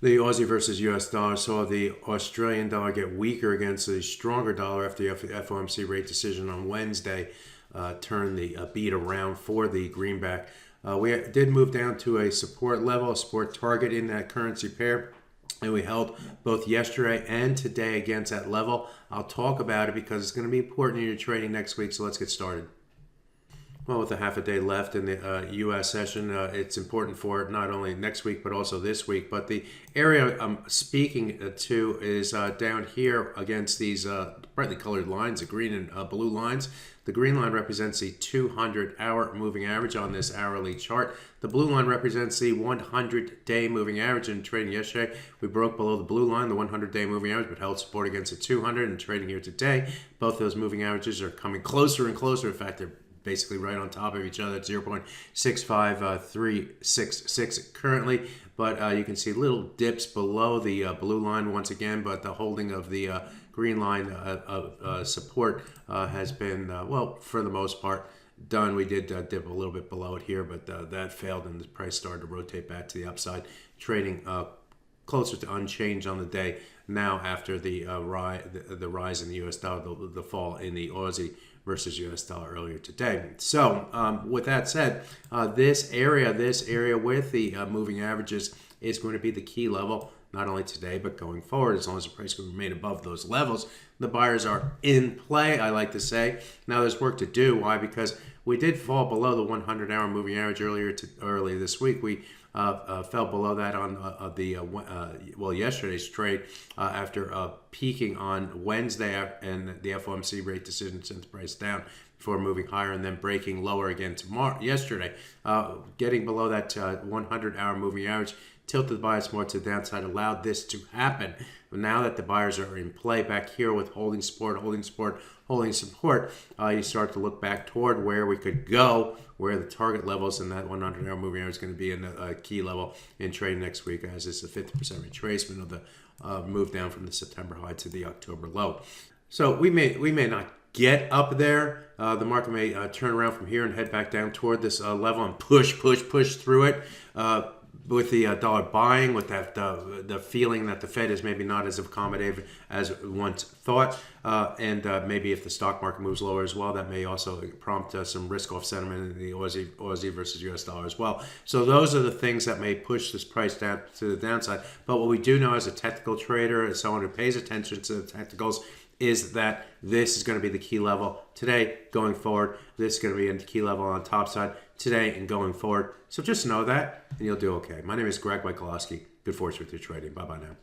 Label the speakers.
Speaker 1: The Aussie versus US dollar saw the Australian dollar get weaker against the stronger dollar after the FOMC rate decision on Wednesday turned the beat around for the greenback. We did move down to a support level, a support target in that currency pair. And we held both yesterday and today against that level. I'll talk about it because it's going to be important in your trading next week. So let's get started. Well, with a half a day left in the U.S. session, it's important for not only next week but also this week. But the area I'm speaking to is down here against these brightly colored lines, the green and blue lines. The green line represents the 200-hour moving average on this hourly chart. The blue line represents the 100-day moving average. In trading yesterday, we broke below the blue line, the 100-day moving average, but held support against the 200. And trading here today, both those moving averages are coming closer and closer. In fact, they're basically right on top of each other at 0.65366 currently, but you can see little dips below the blue line once again, but the holding of the green line of support has been, well, for the most part, done. We did dip a little bit below it here, but that failed and the price started to rotate back to the upside, trading closer to unchanged on the day now after the rise in the U.S. dollar, the fall in the Aussie versus U.S. dollar earlier today. So with that said, this area with the moving averages is going to be the key level, not only today but going forward. As long as the price can remain above those levels, the buyers are in play, I like to say. Now there's work to do. Why? Because we did fall below the 100-hour moving average earlier this week. We fell below that on yesterday's trade after peaking on Wednesday and the FOMC rate decision sent the price down before moving higher and then breaking lower again yesterday. Getting below that 100-hour moving average tilted the bias more to the downside, allowed this to happen. But now that the buyers are in play back here with holding support, you start to look back toward where we could go, where the target levels in that 100-hour moving average is going to be in a key level in trading next week, as is a 50% retracement of the move down from the September high to the October low. So we may not get up there. The market may turn around from here and head back down toward this level and push through it. With the dollar buying, with that the feeling that the Fed is maybe not as accommodative as once thought, and maybe if the stock market moves lower as well, that may also prompt some risk-off sentiment in the Aussie versus U.S. dollar as well. So those are the things that may push this price down to the downside. But what we do know as a technical trader, as someone who pays attention to the technicals, is that this is going to be the key level today going forward. This is going to be a key level on the top side today and going forward. So just know that, and you'll do okay. My name is Greg Michalowski. Good fortune with your trading. Bye-bye now.